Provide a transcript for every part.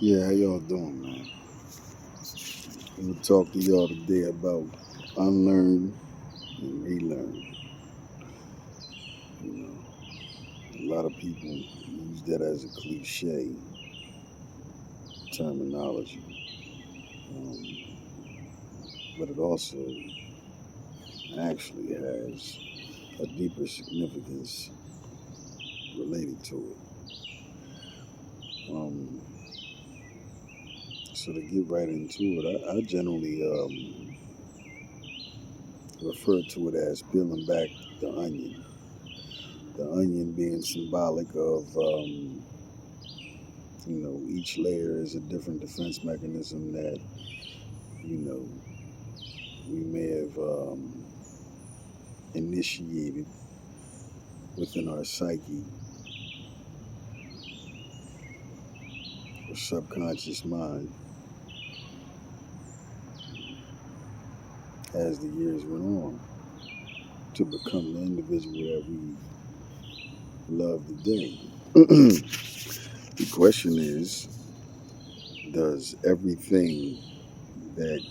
Yeah, how y'all doing, man? I'm gonna talk to y'all today about unlearn and relearn. You know, a lot of people use that as a cliche terminology, um, but it also actually has a deeper significance related to it. Um, so to get right into it, I generally refer to it as peeling back the onion. The onion being symbolic of each layer is a different defense mechanism that, you know, we may have initiated within our psyche or subconscious mind as the years went on to become the individual that we love today. The question is, does everything that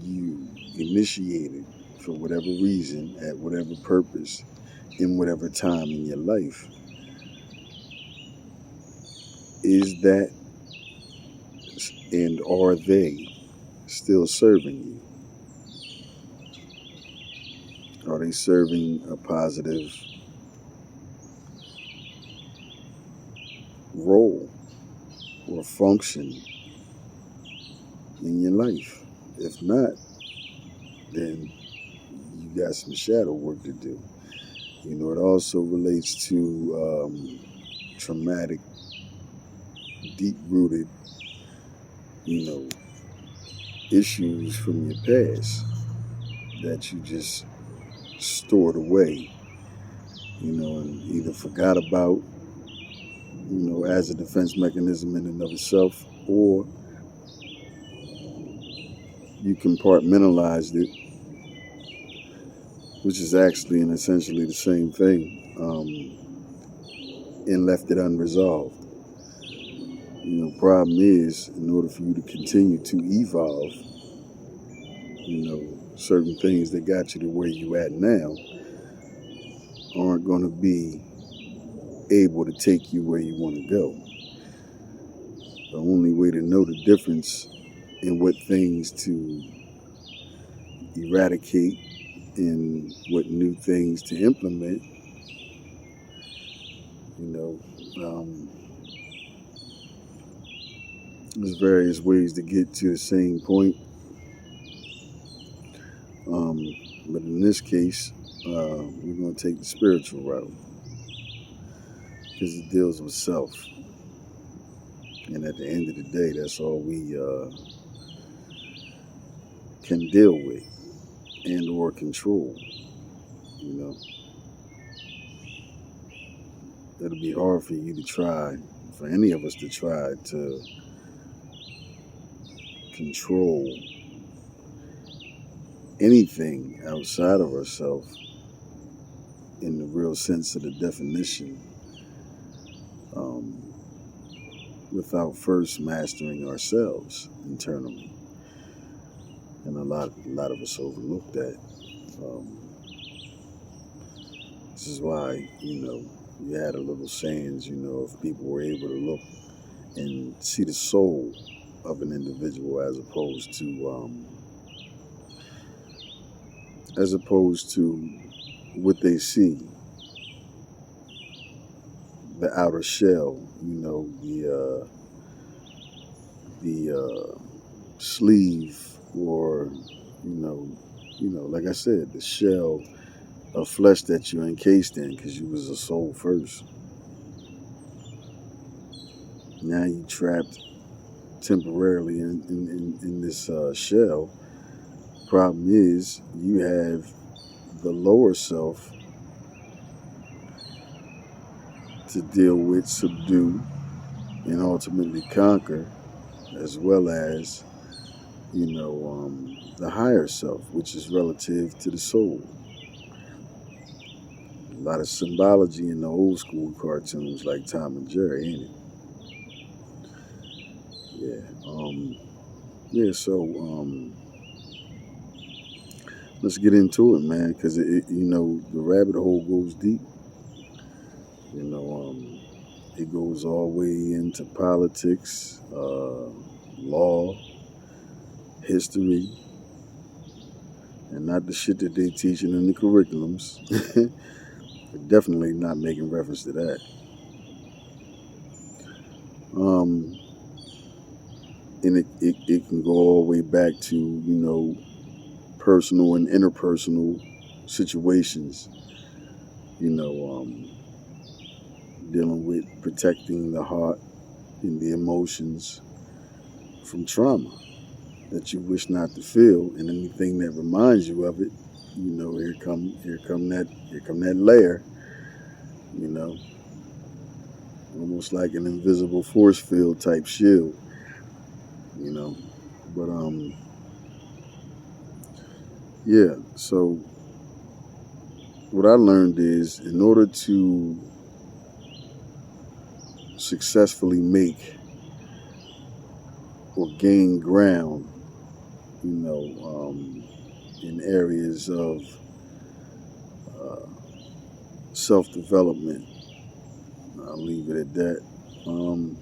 you initiated for whatever reason, at whatever purpose, in whatever time in your life, is that and are they still serving you? Are they serving a positive role or function in your life? If not, then you got some shadow work to do. It also relates to traumatic, deep rooted, you know, issues from your past that you just stored away, and either forgot about, as a defense mechanism in and of itself, or you compartmentalized it, which is actually and essentially the same thing, and left it unresolved. Problem is, in order for you to continue to evolve, certain things that got you to where you at now aren't going to be able to take you where you want to go. The only way to know the difference in what things to eradicate and what new things to implement, you know, um, there's various ways to get to the same point. Um, but in this case, we're going to take the spiritual route because it deals with self. And at the end of the day, that's all we can deal with and or control. You know, it'll be hard for you to try, for any of us to try to control anything outside of ourselves in the real sense of the definition, um, without first mastering ourselves internally. And a lot of us overlook that. Um, this is why, you had a little sayings, if people were able to look and see the soul of an individual as opposed to what they see, the outer shell, the sleeve, or like I said, the shell of flesh that you're encased in, because you was a soul first. Now you trapped temporarily in this shell. Problem is, you have the lower self to deal with, subdue, and ultimately conquer, as well as the higher self, which is relative to the soul. A lot of symbology in the old school cartoons like Tom and Jerry, ain't it? Yeah. Yeah. So let's get into it, man, because the rabbit hole goes deep. You know, it goes all the way into politics, law, history, and not the shit that they teaching in the curriculums. Definitely not making reference to that. Um, and it can go all the way back to, personal and interpersonal situations, you know, um, dealing with protecting the heart and the emotions from trauma that you wish not to feel, and anything that reminds you of it, here come that layer, you know, almost like an invisible force field type shield, you know. But yeah. So what I learned is, in order to successfully make or gain ground, in areas of uh, self development, I'll leave it at that. Um,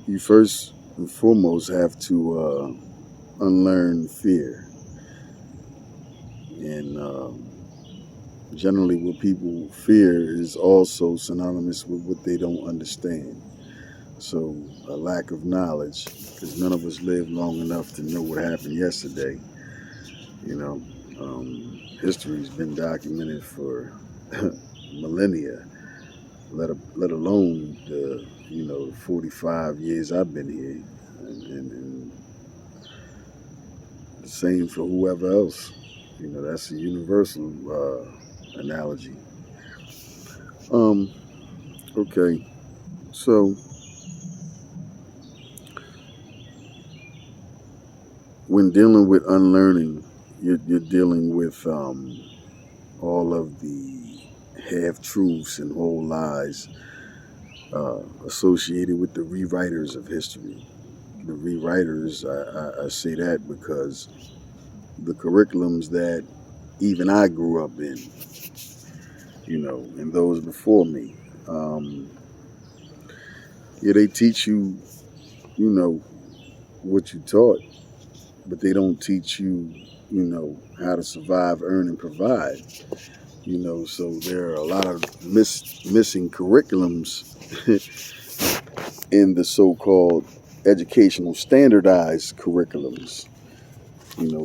you first and foremost have to unlearn fear. And generally, what people fear is also synonymous with what they don't understand. So, a lack of knowledge, because none of us lived long enough to know what happened yesterday. You know, history's been documented for millennia, let alone the 45 years I've been here, and the same for whoever else. That's a universal analogy. Um, okay, so when dealing with unlearning, you're dealing with all of the half truths and whole lies associated with the rewriters of history. The rewriters, I say that because the curriculums that even I grew up in, and those before me, um, yeah, they teach you, what you taught, but they don't teach you, how to survive, earn, and provide. So there are a lot of missing curriculums in the so-called educational standardized curriculums,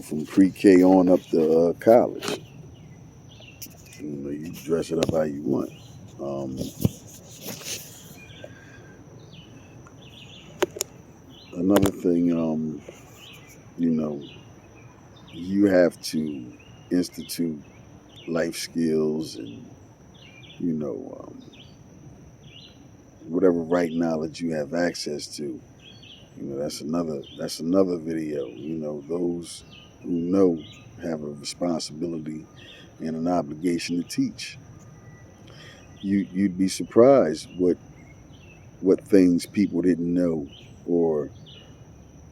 from pre-K on up to college. You dress it up how you want. Um, Another thing, you know, you have to institute life skills and, you know, um, whatever right knowledge you have access to. That's another video. Those who know have a responsibility and an obligation to teach. You'd be surprised what things people didn't know, or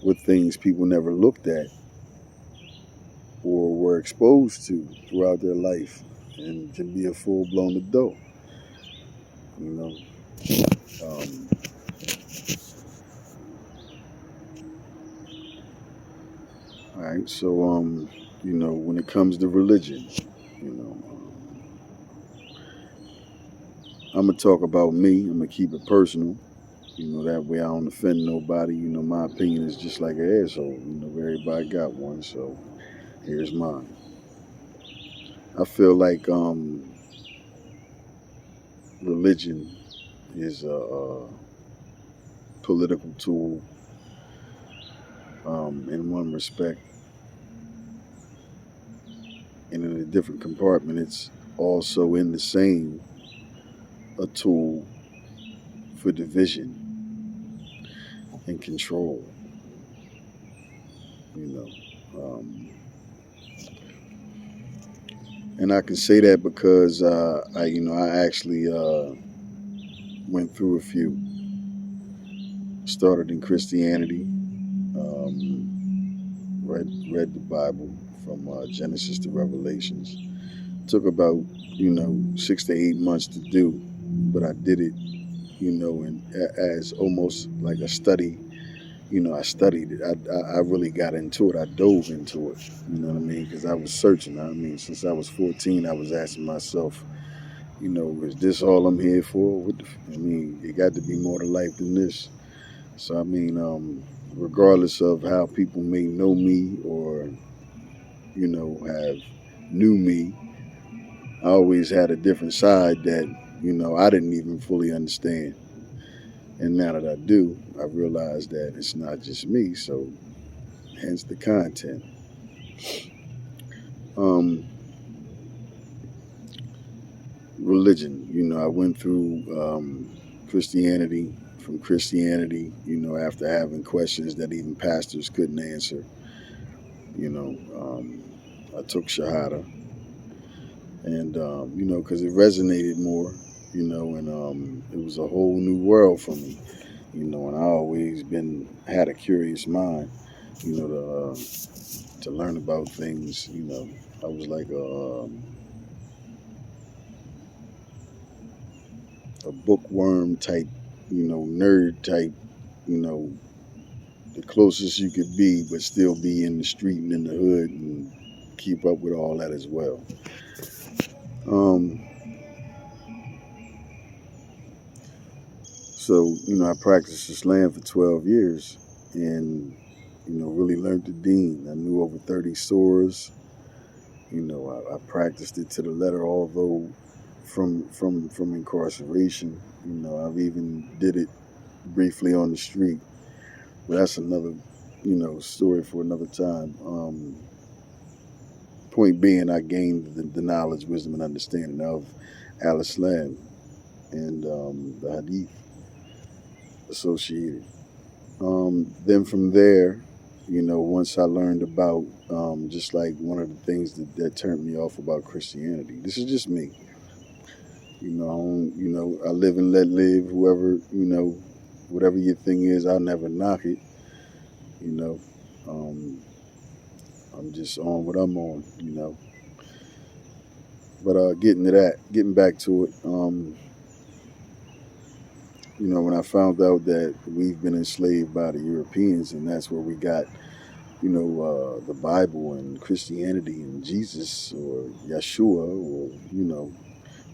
what things people never looked at or were exposed to throughout their life, and can be a full blown adult. You know, um, all right. So, when it comes to religion, you know, I'm gonna talk about me. I'm gonna keep it personal. That way I don't offend nobody. My opinion is just like an asshole. Everybody got one. So here's mine. I feel like religion is a political tool, in one respect, and in a different compartment, it's also in the same a tool for division and control. You know, and I can say that because I actually went through a few. Started in Christianity. Read the Bible from Genesis to Revelations. Took about 6 to 8 months to do, but I did it and as almost like a study. I studied it. I really got into it. I dove into it. You know what I mean? Because I was searching. I mean, since I was 14, I was asking myself, is this all I'm here for? I mean, it got to be more to life than this. So I mean, regardless of how people may know me or have knew me, I always had a different side that I didn't even fully understand. And now that I do, I realize that it's not just me. So hence the content. Um, Religion. I went through Christianity. From Christianity, after having questions that even pastors couldn't answer, I took Shahada, and because it resonated more, and it was a whole new world for me, and I always been had a curious mind, to learn about things. I was like a bookworm type, nerd type, you know, the closest you could be, but still be in the street and in the hood and keep up with all that as well. Um, so, I practiced Islam for 12 years and, really learned the deen. I knew over 30 surahs. I practiced it to the letter, although from incarceration. I've even did it briefly on the street. But that's another, story for another time. Point being, I gained the knowledge, wisdom, and understanding of Al Islam and the Hadith associated. Then from there, once I learned about just like one of the things that turned me off about Christianity. This is just me. I live and let live. Whoever, whatever your thing is, I'll never knock it. You know, um, I'm just on what I'm on. But getting back to it, when I found out that we've been enslaved by the Europeans, and that's where we got, the Bible and Christianity and Jesus or Yeshua, or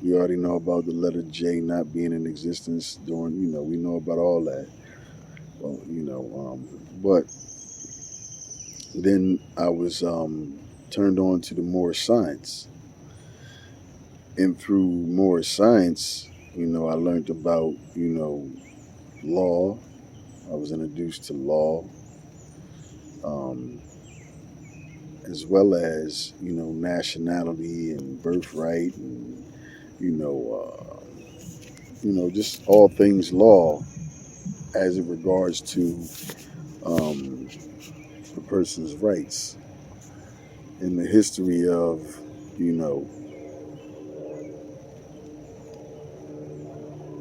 we already know about the letter J not being in existence during, we know about all that. Well, but then I was turned on to the more science, and through more science, I learned about, law. I was introduced to law, um, as well as nationality and birthright, and you know, just all things law as it regards to um, a person's rights in the history of you know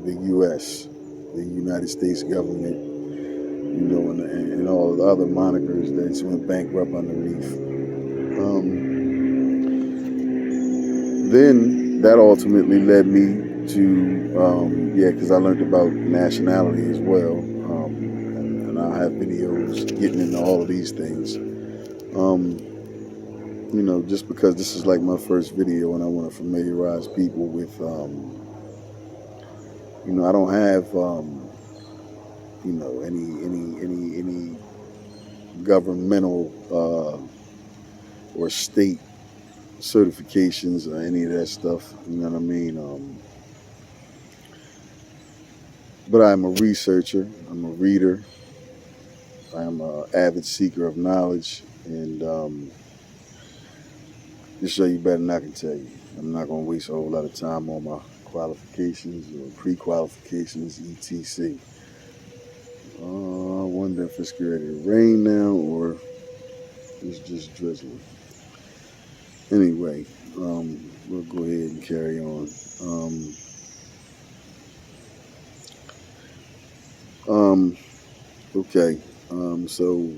the U.S., the United States government, and all the other monikers that went bankrupt underneath. Then that ultimately led me to, yeah, because I learned about nationality as well. And I have videos getting into all of these things. Um, just because this is like my first video and I want to familiarize people with, I don't have, any governmental or state certifications or any of that stuff. You know what I mean? But I'm a researcher. I'm a reader. I'm an avid seeker of knowledge, and just so you better than I can tell you. I'm not going to waste a whole lot of time on my qualifications or pre-qualifications, etc. I wonder if it's getting ready to rain now or it's just drizzling. Anyway, we'll go ahead and carry on. Um, Okay. So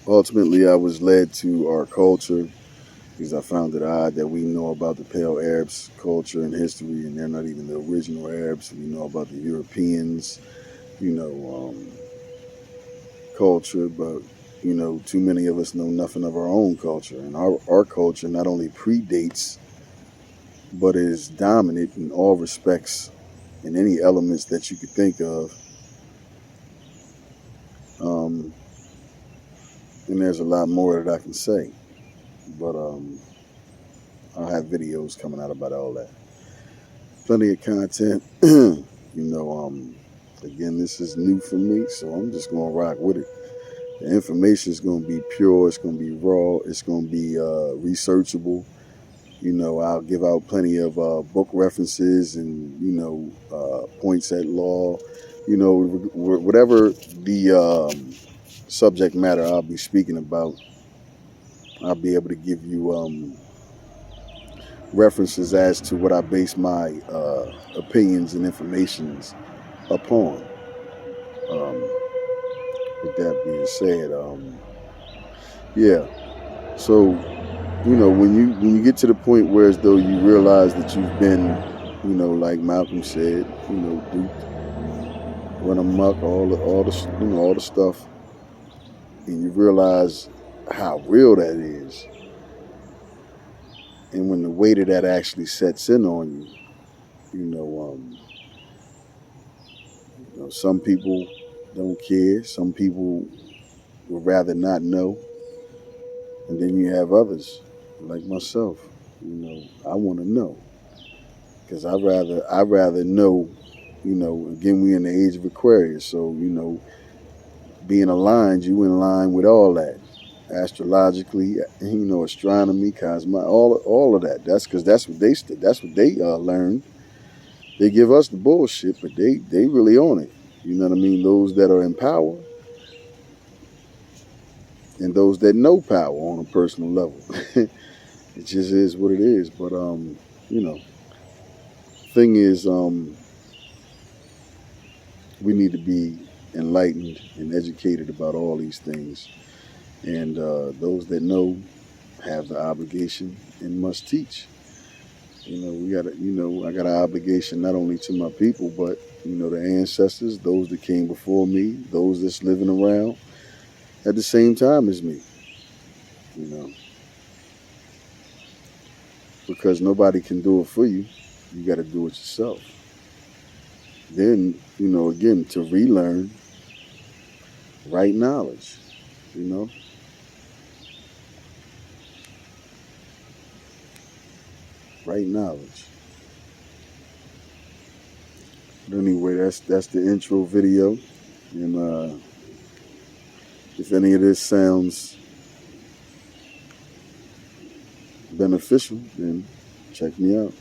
ultimately, I was led to our culture because I found it odd that we know about the Pale Arabs' culture and history, and they're not even the original Arabs. We know about the Europeans, you know, culture, but too many of us know nothing of our own culture. And our culture not only predates, but is dominant in all respects in any elements that you could think of. Um, and there's a lot more that I can say, but I'll have videos coming out about all that. Plenty of content. Again, this is new for me, so I'm just going to rock with it. The information is going to be pure, it's going to be raw, it's going to be researchable. I'll give out plenty of book references and, points at law, whatever the subject matter I'll be speaking about, I'll be able to give you references as to what I base my opinions and informations upon. Um, with that being said, yeah. So when you get to the point where as though you realize that you've been, like Malcolm said, duped, run amok, all the stuff, and you realize how real that is, and when the weight of that actually sets in on you, you know, um, some people don't care, some people would rather not know, and then you have others like myself. I want to know because I rather know. Again, we in the age of Aquarius, so being aligned, you in line with all that, astrologically, astronomy, cosmology, all of that. That's because that's what they learned. They give us the bullshit, but they really own it. You know what I mean? Those that are in power and those that know power on a personal level. It just is what it is. But you know, thing is, we need to be enlightened and educated about all these things. And those that know have the obligation and must teach. We got to, I got an obligation not only to my people, but, the ancestors, those that came before me, those that's living around at the same time as me, you know, because nobody can do it for you. You got to do it yourself. Then, again, to relearn right knowledge, you know, right knowledge. But anyway, that's the intro video. And if any of this sounds beneficial, then check me out.